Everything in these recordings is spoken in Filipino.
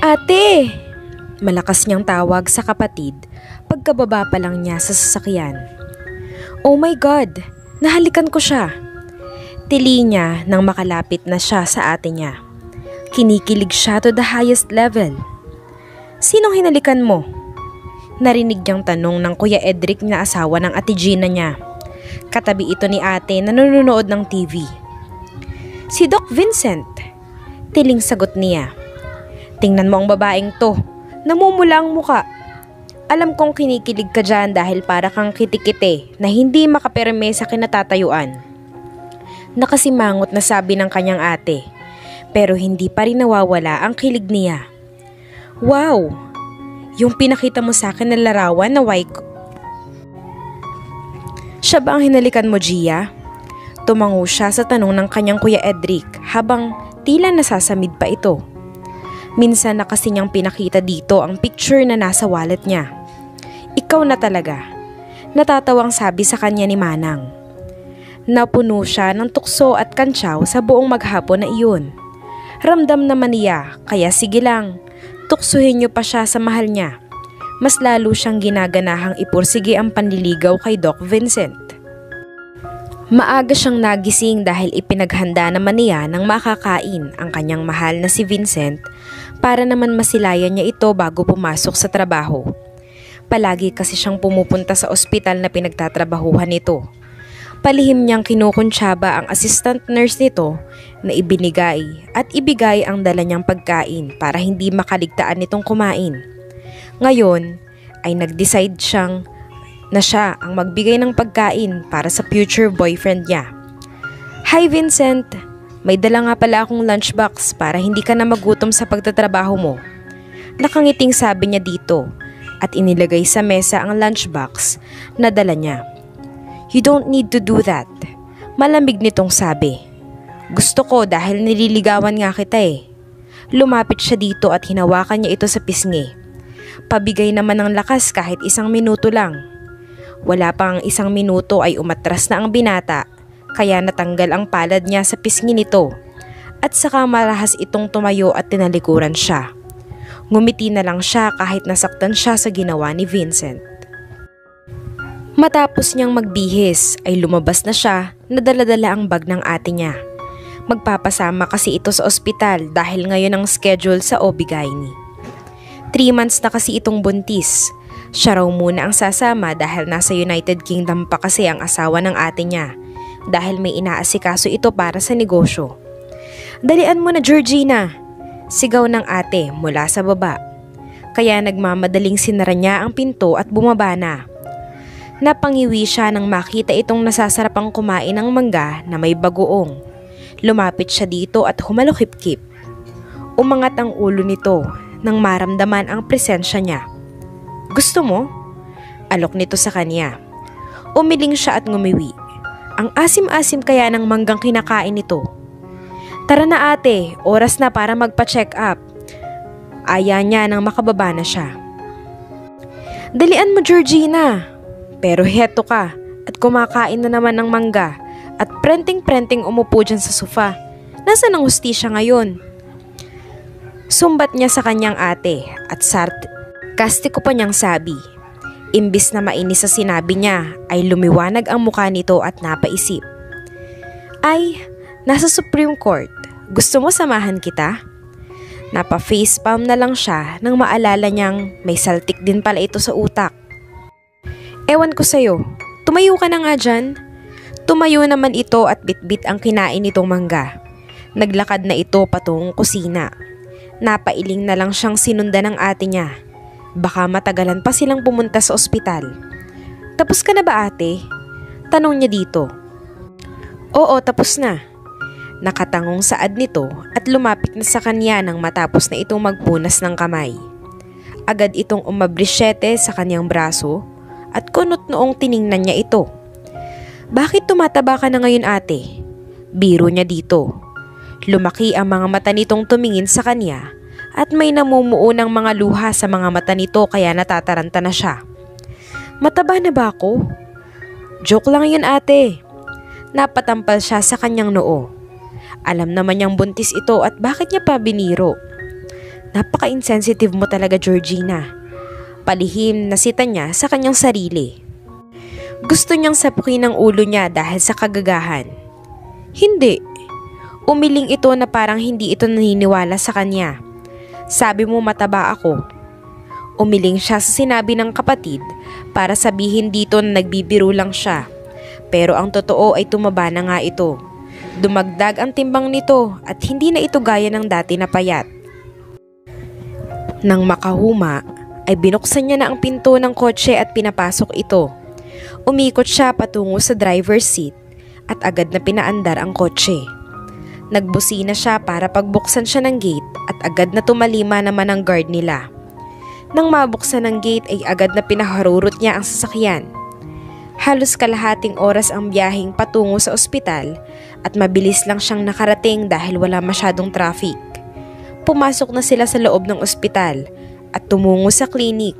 Ate! Malakas niyang tawag sa kapatid pagkababa pa lang niya sa sasakyan. Oh my God! Nahalikan ko siya! Tili niya nang makalapit na siya sa ate niya. Kinikilig siya to the highest level. Sinong hinalikan mo? Narinig niyang tanong ng Kuya Edric na asawa ng Ate Gina niya. Katabi ito ni ate na nanonood ng TV. Si Doc Vincent. Tiling sagot niya. Tingnan mo ang babaeng to. Namumula ang muka. Alam kong kinikilig ka dyan dahil para kang kitikite na hindi makapirme sa kinatatayuan. Nakasimangot na sabi ng kanyang ate. Pero hindi pa rin nawawala ang kilig niya. Wow! Yung pinakita mo sa akin na larawan na Waiko. Siya ba ang hinalikan mo, Gia? Tumango siya sa tanong ng kanyang Kuya Edric habang tila nasasamid pa ito. Minsan na kasi niyang pinakita dito ang picture na nasa wallet niya. Ikaw na talaga. Natatawang sabi sa kanya ni Manang. Napuno siya ng tukso at kantsaw sa buong maghapon na iyon. Ramdam naman niya, kaya sige lang. Tuksuhin niyo pa siya sa mahal niya. Mas lalo siyang ginaganahang ipursige ang panliligaw kay Doc Vincent. Maaga siyang nagising dahil ipinaghanda naman niya ng makakain ang kanyang mahal na si Vincent para naman masilayan niya ito bago pumasok sa trabaho. Palagi kasi siyang pumupunta sa ospital na pinagtatrabahuhan nito. Palihim niyang kinukuntsaba ang assistant nurse nito na ibinigay at ibigay ang dala niyang pagkain para hindi makaligtaan nitong kumain. Ngayon ay nag-decide siyang na siya ang magbigay ng pagkain para sa future boyfriend niya. Hi Vincent, may dala nga pala akong lunchbox para hindi ka na magutom sa pagtatrabaho mo. Nakangiting sabi niya dito at inilagay sa mesa ang lunchbox na dala niya. You don't need to do that. Malamig nitong sabi. Gusto ko dahil nililigawan nga kita eh. Lumapit siya dito at hinawakan niya ito sa pisngi. Pabigay naman ng lakas kahit 1 minuto lang. Wala pang 1 minuto ay umatras na ang binata, kaya natanggal ang palad niya sa pisngi nito. At saka marahas itong tumayo at tinalikuran siya. Ngumiti na lang siya kahit nasaktan siya sa ginawa ni Vincent. Matapos niyang magbihis ay lumabas na siya na dala-dala ang bag ng ate niya. Magpapasama kasi ito sa ospital dahil ngayon ang schedule sa OB-GYN. 3 months na kasi itong buntis. Siya raw muna ang sasama dahil nasa United Kingdom pa kasi ang asawa ng ate niya dahil may inaasikaso ito para sa negosyo. Dalian mo na Georgina! Sigaw ng ate mula sa baba. Kaya nagmamadaling sinara niya ang pinto at bumaba na. Napangiwi siya nang makita itong nasasarapang kumain ng mangga na may bagoong. Lumapit siya dito at humalukip-kip. Umangat ang ulo nito nang maramdaman ang presensya niya. Gusto mo? Alok nito sa kanya. Umiling siya at ngumiwi. Ang asim-asim kaya ng manggang kinakain nito. Tara na ate, oras na para magpa-check up. Aya niya nang makababa na siya. Dalian mo Georgina. Pero heto ka at kumakain na naman ng mangga at prenting-prenting umupo dyan sa sofa. Nasaan ang hustisya ngayon? Sumbat niya sa kanyang ate at sarkastiko pa niyang sabi. Imbis na mainis sa sinabi niya ay lumiwanag ang mukha nito at napaisip. Ay, nasa Supreme Court. Gusto mo samahan kita? Napa-facepalm na lang siya nang maalala niyang may saltik din pala ito sa utak. Ewan ko sa'yo, tumayo ka na nga dyan. Tumayo naman ito at bitbit ang kinain nitong mangga. Naglakad na ito patungong kusina. Napailing na lang siyang sinundan ng ate niya. Baka matagalan pa silang pumunta sa ospital. Tapos ka na ba ate? Tanong niya dito. Oo, tapos na. Nakatangong saad nito at lumapit na sa kanya nang matapos na itong magpunas ng kamay. Agad itong umabrisyete sa kanyang braso at kunot noong tiningnan niya ito. Bakit tumataba ka na ngayon ate? Biro niya dito. Lumaki ang mga mata nitong tumingin sa kanya at may namumuo ng mga luha sa mga mata nito kaya natataranta na siya. Mataba na ba ako? Joke lang yun ate. Napatampal siya sa kanyang noo. Alam naman niyang buntis ito at bakit niya pa biniro. Napaka-insensitive mo talaga, Georgina. Palihim na sita niya sa kanyang sarili. Gusto niyang sapukin ang ulo niya dahil sa kagagahan. Hindi. Umiling ito na parang hindi ito naniniwala sa kanya. Sabi mo mataba ako. Umiling siya sa sinabi ng kapatid para sabihin dito na nagbibiro lang siya. Pero ang totoo ay tumaba na nga ito. Dumagdag ang timbang nito at hindi na ito gaya ng dati na payat. Nang makahuma, ay binuksan niya na ang pinto ng kotse at pinapasok ito. Umikot siya patungo sa driver's seat at agad na pinaandar ang kotse. Nagbusina siya para pagbuksan siya ng gate at agad na tumalima naman ang guard nila. Nang mabuksan ang gate ay agad na pinaharurot niya ang sasakyan. Halos kalahating oras ang biyaheng patungo sa ospital at mabilis lang siyang nakarating dahil wala masyadong traffic. Pumasok na sila sa loob ng ospital at tumungo sa klinik.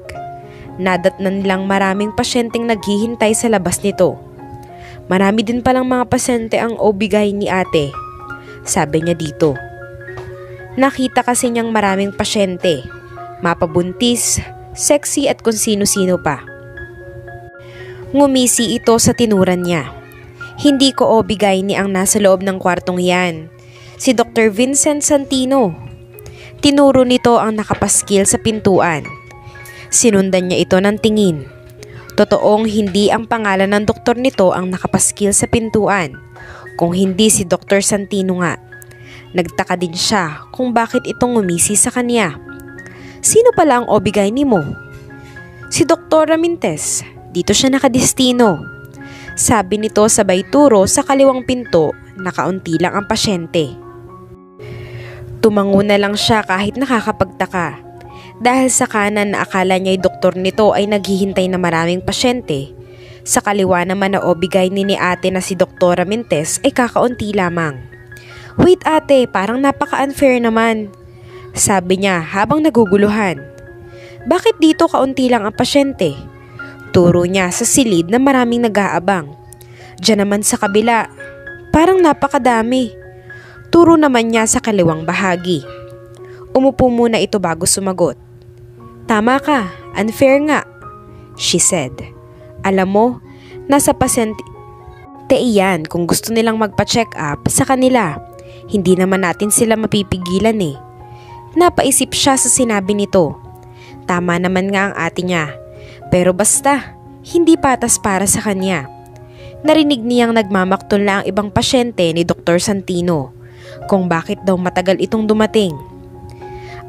Nadatnan nilang maraming pasyenteng naghihintay sa labas nito. Marami din palang mga pasyente ang OB-GYN ni ate, sabi niya dito. Nakita kasi niyang maraming pasyente, mapabuntis, sexy at kung sino-sino pa. Ngumisi ito sa tinuran niya. Hindi ko OB-GYN ang nasa loob ng kwartong yan. Si Dr. Vincent Santino. Tinuro nito ang nakapaskil sa pintuan. Sinundan niya ito ng tingin. Totoong hindi ang pangalan ng doktor nito ang nakapaskil sa pintuan, kung hindi si Dr. Santino nga. Nagtaka din siya kung bakit itong ngumisi sa kanya. Sino pala ang OB-GYN mo? Si Dr. Ramintes. Dito siya nakadestino. Sabi nito sabay turo sa kaliwang pinto na kaunti lang ang pasyente. Tumango na lang siya kahit nakakapagtaka. Dahil sa kanan na akala niya'y doktor nito ay naghihintay na maraming pasyente, sa kaliwa naman na OB-GYN ni ate na si Dr. Ramintes ay kakaunti lamang. Wait ate, parang napaka-unfair naman, sabi niya habang naguguluhan. Bakit dito kaunti lang ang pasyente? Turo niya sa silid na maraming nag-aabang. Diyan naman sa kabila, parang napakadami. Turo naman niya sa kaliwang bahagi. Umupo muna ito bago sumagot. Tama ka, unfair nga, she said. Alam mo, nasa pasyente iyan kung gusto nilang magpa-check up sa kanila. Hindi naman natin sila mapipigilan eh. Napaisip siya sa sinabi nito. Tama naman nga ang ate niya. Pero basta, hindi patas para sa kanya. Narinig niyang nagmamaktol na ang ibang pasyente ni Dr. Santino kung bakit daw matagal itong dumating.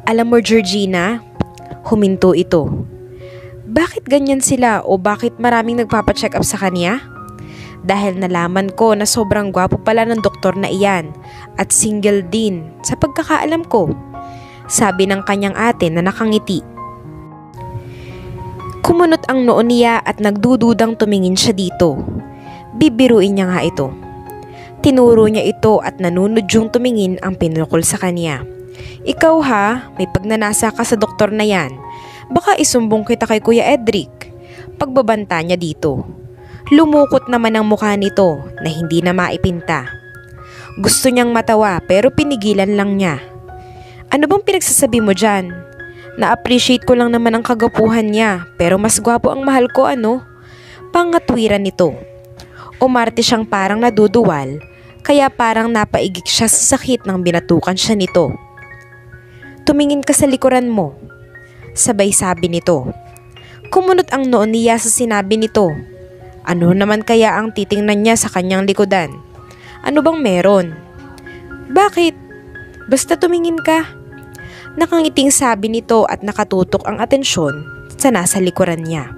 Alam mo Georgina, huminto ito. Bakit ganyan sila o bakit maraming nagpapacheck up sa kanya? Dahil nalaman ko na sobrang gwapo pala ng doktor na iyan at single din sa pagkakaalam ko, sabi ng kanyang ate na nakangiti. Kumunot ang noo niya at nagdududang tumingin siya dito. Bibiruin niya nga ito. Tinuro niya ito at nanunod yung tumingin ang pinukol sa kanya. Ikaw ha, may pagnanasa ka sa doktor na yan. Baka isumbong kita kay Kuya Edric. Pagbabanta niya dito. Lumukot naman ang mukha nito na hindi na maipinta. Gusto niyang matawa pero pinigilan lang niya. Ano bang pinagsasabi mo dyan? Na-appreciate ko lang naman ang kagapuhan niya pero mas gwapo ang mahal ko ano? Pangatwiran nito. Umarte siyang parang naduduwal kaya parang napaigik siya sa sakit nang binatukan siya nito. Tumingin ka sa likuran mo, sabay sabi nito. Kumunot ang noo niya sa sinabi nito. Ano naman kaya ang titingnan niya sa kanyang likodan? Ano bang meron? Bakit? Basta tumingin ka. Nakangiting sabi nito at nakatutok ang atensyon sa nasa likuran niya.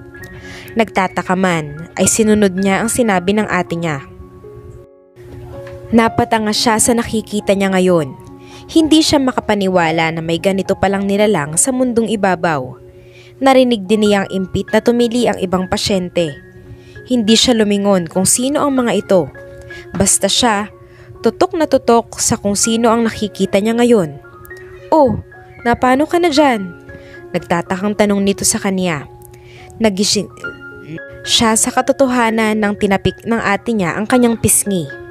Nagtataka man ay sinunod niya ang sinabi ng ate niya. Napatanga siya sa nakikita niya ngayon. Hindi siya makapaniwala na may ganito palang nilalang sa mundong ibabaw. Narinig din niyang impit na tumili ang ibang pasyente. Hindi siya lumingon kung sino ang mga ito. Basta siya, tutok na tutok sa kung sino ang nakikita niya ngayon. Oh, napano ka na dyan? Nagtatakang tanong nito sa kanya. Nagising siya sa katotohanan ng tinapik ng ate niya ang kanyang pisngi.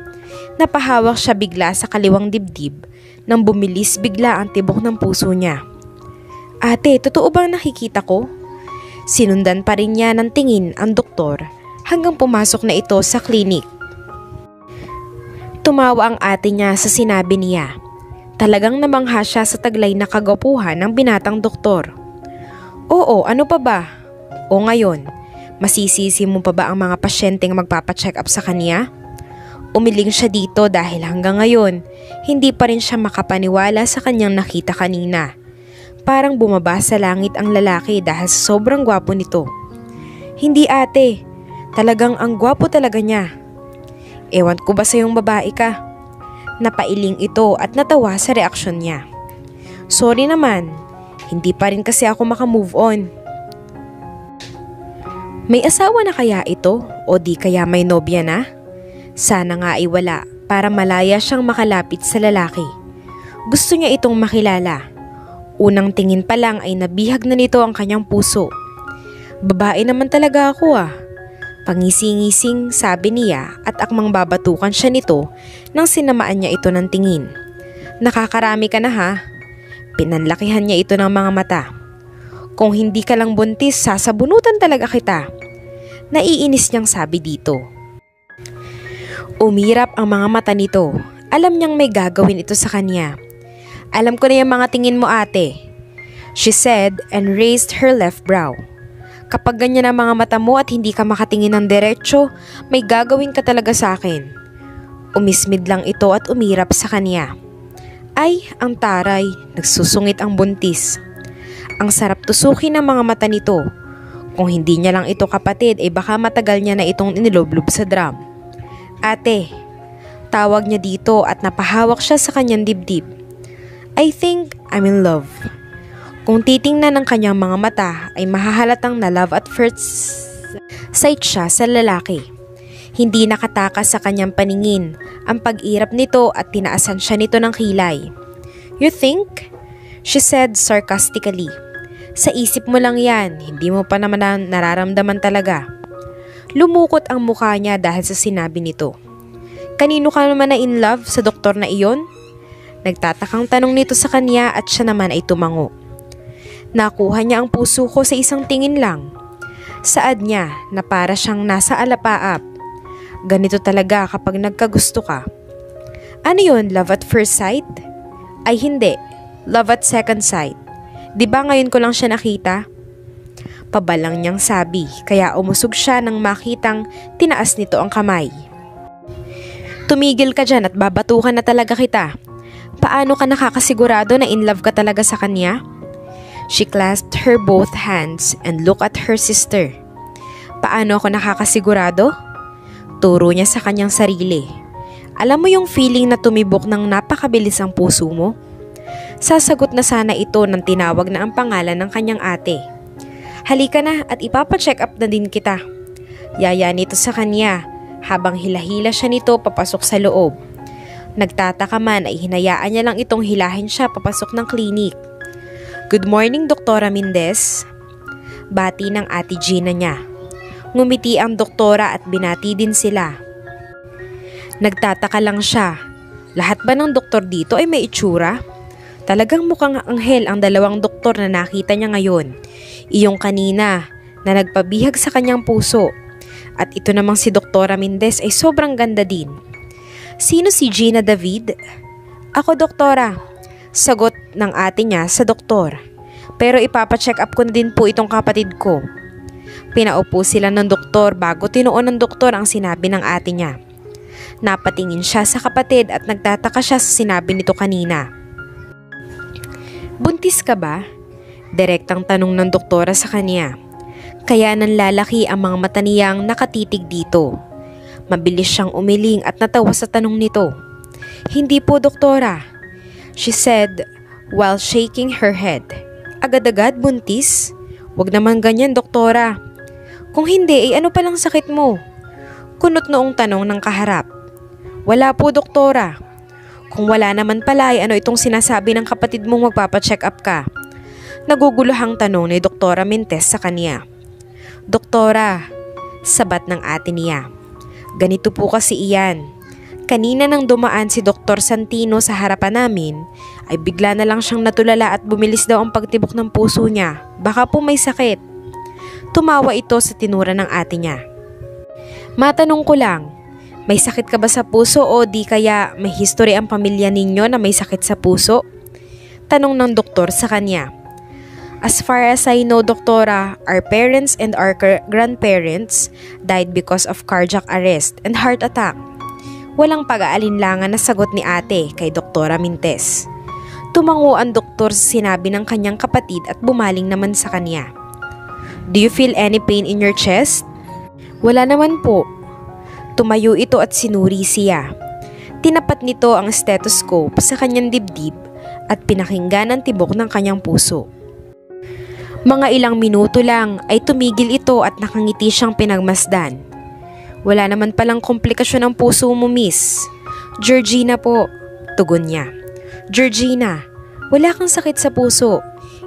Napahawak siya bigla sa kaliwang dibdib nang bumilis bigla ang tibok ng puso niya. Ate, totoo bang nakikita ko? Sinundan pa rin niya ng tingin ang doktor hanggang pumasok na ito sa klinik. Tumawa ang ate niya sa sinabi niya. Talagang namangha siya sa taglay na kagwapuhan ng binatang doktor. Oo, ano pa ba? O ngayon, masisisi mo pa ba ang mga pasyenteng magpapacheck up sa kanya? Umiling siya dito dahil hanggang ngayon, hindi pa rin siya makapaniwala sa kanyang nakita kanina. Parang bumaba sa langit ang lalaki dahil sa sobrang gwapo nito. Hindi ate, talagang ang gwapo talaga niya. Ewan ko ba sa yung babae ka? Napailing ito at natawa sa reaksyon niya. Sorry naman, hindi pa rin kasi ako makamove on. May asawa na kaya ito o di kaya may nobya na? Sana nga ay wala para malaya siyang makalapit sa lalaki. Gusto niya itong makilala. Unang tingin pa lang ay nabihag na nito ang kanyang puso. Babae naman talaga ako ah. Pangising-ngising sabi niya at akmang babatukan siya nito nang sinamaan niya ito ng tingin. Nakakarami ka na ha? Pinanlakihan niya ito ng mga mata. Kung hindi ka lang buntis, sasabunutan talaga kita. Naiinis niyang sabi dito. Umirap ang mga mata nito. Alam niyang may gagawin ito sa kanya. Alam ko na yung mga tingin mo ate, she said and raised her left brow. Kapag ganyan ang mga mata mo at hindi ka makatingin ng diretso, may gagawin ka talaga sa akin. Umismid lang ito at umirap sa kanya. Ay, ang taray, nagsusungit ang buntis. Ang sarap tusukin ng mga mata nito. Kung hindi niya lang ito kapatid, baka matagal niya na itong iniloblob sa drum. Ate, tawag niya dito at napahawak siya sa kanyang dibdib. I think I'm in love. Kung titingnan ng kanyang mga mata ay mahahalatang na love at first sight siya sa lalaki. Hindi nakatakas sa kanyang paningin ang pag-irap nito at tinaasan siya nito ng kilay. You think? She said sarcastically. Sa isip mo lang yan, hindi mo pa naman nararamdaman talaga. Lumukot ang mukha niya dahil sa sinabi nito. Kanino ka naman na in love, sa doktor na iyon? Nagtatakang tanong nito sa kanya at siya naman ay tumango. Nakuha niya ang puso ko sa isang tingin lang. Saad niya na para siyang nasa alapaap. Ganito talaga kapag nagkagusto ka. Ano yun, love at first sight? Ay hindi, love at second sight. Diba ngayon ko lang siya nakita? Pabalang niyang sabi, kaya umusog siya nang makitang tinaas nito ang kamay. Tumigil ka dyan at babatukan na talaga kita. Paano ka nakakasigurado na in love ka talaga sa kanya? She clasped her both hands and looked at her sister. Paano ako nakakasigurado? Turo niya sa kanyang sarili. Alam mo yung feeling na tumibok ng napakabilis ang puso mo? Sasagot na sana ito nang tinawag na ang pangalan ng kanyang ate. Halika na at ipapacheck up na din kita. Yaya nito sa kanya habang hilahila siya nito papasok sa loob. Nagtataka man ay hinayaan niya lang itong hilahin siya papasok ng klinik. Good morning, Doktora Mendez. Bati ng ate Gina niya. Ngumiti ang doktora at binati din sila. Nagtataka lang siya. Lahat ba ng doktor dito ay may itsura? Talagang mukhang anghel ang dalawang doktor na nakita niya ngayon. Iyong kanina na nagpabihag sa kanyang puso. At ito namang si Doktora Mendez ay sobrang ganda din. Sino si Gina David? Ako, doktora. Sagot ng ate niya sa doktor. Pero ipapacheck up ko na din po itong kapatid ko. Pinaupo sila ng doktor bago tinuon ng doktor ang sinabi ng ate niya. Napatingin siya sa kapatid at nagtataka siya sa sinabi nito kanina. Buntis ka ba? Direktang tanong ng doktora sa kanya. Kaya nanlalaki ang mga mata niyang nakatitig dito. Mabilis siyang umiling at natawa sa tanong nito. Hindi po, doktora. She said while shaking her head. Agad-agad buntis? Wag naman ganyan, doktora. Kung hindi, ano palang sakit mo? Kunot noong tanong ng kaharap. Wala po, doktora. Kung wala naman pala, ano itong sinasabi ng kapatid mong magpapacheck up ka? Naguguluhang tanong ni Doktora Mendez sa kanya. Doktora, sabat ng ate niya. Ganito po kasi iyan. Kanina nang dumaan si Dr. Santino sa harapan namin, ay bigla na lang siyang natulala at bumilis daw ang pagtibok ng puso niya. Baka po may sakit. Tumawa ito sa tinura ng ate niya. Matanong ko lang, may sakit ka ba sa puso o di kaya may history ang pamilya ninyo na may sakit sa puso? Tanong ng doktor sa kanya. As far as I know, doktora, our parents and our grandparents died because of cardiac arrest and heart attack. Walang pag-aalinlangan na sagot ni ate kay Doktora Mintes. Tumango ang doktor sa sinabi ng kanyang kapatid at bumaling naman sa kanya. Do you feel any pain in your chest? Wala naman po. Tumayo ito at sinuri siya. Tinapat nito ang stethoscope sa kanyang dibdib at pinakinggan ang tibok ng kanyang puso. Mga ilang minuto lang ay tumigil ito at nakangiti siyang pinagmasdan. Wala naman palang komplikasyon ng puso mo, miss. Georgina po, tugon niya. Georgina, wala kang sakit sa puso.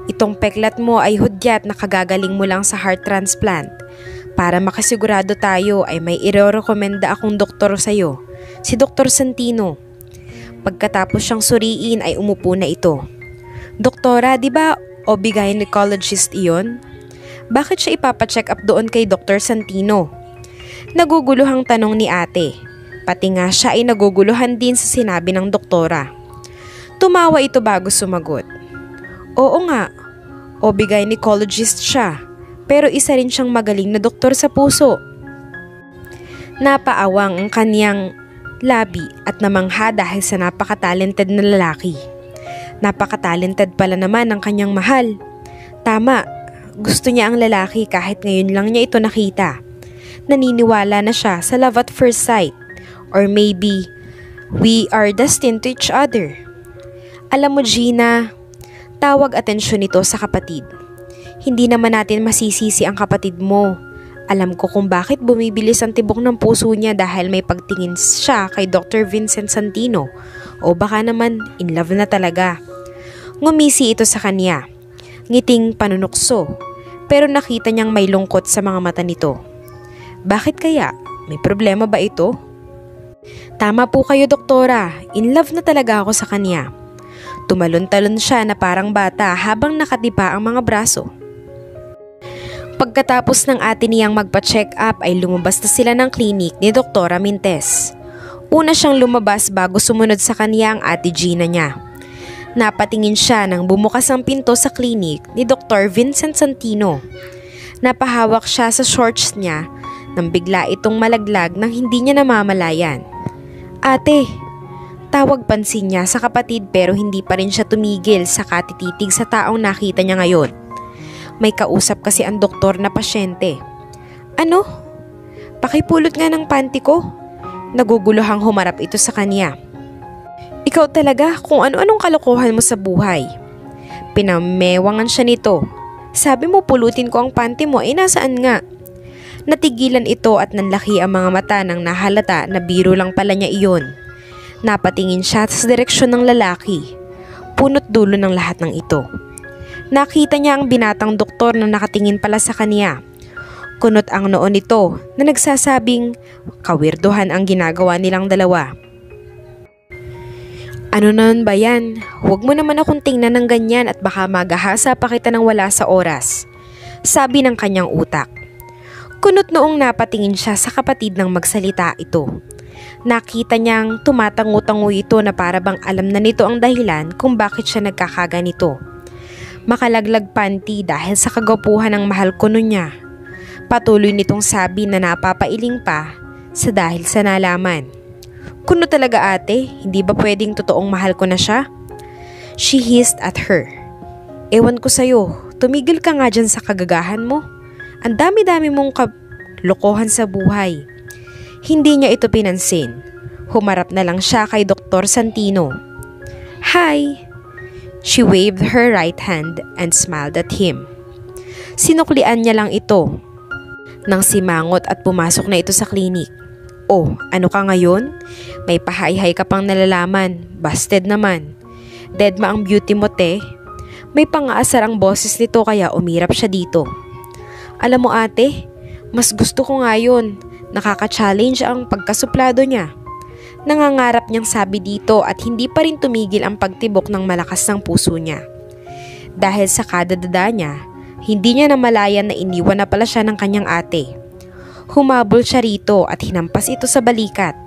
Itong peklat mo ay hudyat na kagagaling mo lang sa heart transplant. Para makasigurado tayo ay may irerekomenda akong doktor sa'yo, si Dr. Santino. Pagkatapos siyang suriin ay umupo na ito. Doktora, di ba OB-gynecologist iyon? Bakit siya ipapacheck up doon kay Dr. Santino? Naguguluhang tanong ni ate. Pati nga siya ay naguguluhan din sa sinabi ng doktora. Tumawa ito bago sumagot. Oo nga, OB-gynecologist siya, pero isa rin siyang magaling na doktor sa puso. Napaawang ang kaniyang labi at namangha dahil sa napaka-talented na lalaki. Napaka-talented pala naman ng kanyang mahal. Tama, gusto niya ang lalaki kahit ngayon lang niya ito nakita. Naniniwala na siya sa love at first sight. Or maybe, we are destined to each other. Alam mo Gina, tawag atensyon nito sa kapatid. Hindi naman natin masisisi ang kapatid mo. Alam ko kung bakit bumibilis ang tibok ng puso niya dahil may pagtingin siya kay Dr. Vincent Santino. O baka naman in love na talaga. Ngumisi ito sa kanya. Ngiting panunukso. Pero nakita niyang may lungkot sa mga mata nito. Bakit kaya? May problema ba ito? Tama po kayo doktora. In love na talaga ako sa kanya. Tumalon-talon siya na parang bata habang nakatipa ang mga braso. Pagkatapos ng ate niyang magpa-check up ay lumabas na sila ng klinik ni Doktora Mintes. Una siyang lumabas bago sumunod sa kanya ang ate Gina niya. Napatingin siya nang bumukas ang pinto sa klinik ni Dr. Vincent Santino. Napahawak siya sa shorts niya nang bigla itong malaglag nang hindi niya namamalayan. Ate! Tawag pansin niya sa kapatid pero hindi pa rin siya tumigil sa katititig sa taong nakita niya ngayon. May kausap kasi ang doktor na pasyente. Ano? Pakipulot nga ng panty ko. Naguguluhang humarap ito sa kanya. Ikaw talaga kung ano-anong kalokohan mo sa buhay. Pinamewangan siya nito. Sabi mo pulutin ko ang panty mo, nasaan nga? Natigilan ito at nanlaki ang mga mata nang nahalata na biro lang pala niya iyon. Napatingin siya sa direksyon ng lalaki. Punot dulo ng lahat ng ito. Nakita niya ang binatang doktor na nakatingin pala sa kanya. Kunot ang noo nito na nagsasabing kawirduhan ang ginagawa nilang dalawa. Ano naman ba yan? Huwag mo naman akong tingnan ng ganyan at baka magahasa pa kita ng wala sa oras. Sabi ng kanyang utak. Kunot noong napatingin siya sa kapatid nang magsalita ito. Nakita niyang tumatango-tango ito na para bang alam na nito ang dahilan kung bakit siya nagkakaganito. Makalaglag panty dahil sa kagwapuhan ng mahal kuno niya. Patuloy nitong sabi na napapailing pa sa dahil sa nalaman. Kuno talaga ate, hindi ba pwedeng totoong mahal ko na siya? She hissed at her. Ewan ko sa'yo, tumigil ka nga dyan sa kagagahan mo. Ang dami-dami mong lokohan sa buhay. Hindi niya ito pinansin. Humarap na lang siya kay Dr. Santino. Hi! She waved her right hand and smiled at him. Sinuklian niya lang ito. Nang simangot at pumasok na ito sa klinik. Oh, ano ka ngayon? May pahayhay ka pang nalalaman. Busted naman. Deadma ang beauty mo, te. May pang-aasar ang boses nito kaya umirap siya dito. Alam mo ate, mas gusto ko nga yun. Nakaka-challenge ang pagkasuplado niya. Nangangarap niyang sabi dito at hindi pa rin tumigil ang pagtibok ng malakas ng puso niya. Dahil sa kadadada niya, hindi niya namalayan na iniwan na pala siya ng kanyang ate. Humabol siya rito at hinampas ito sa balikat.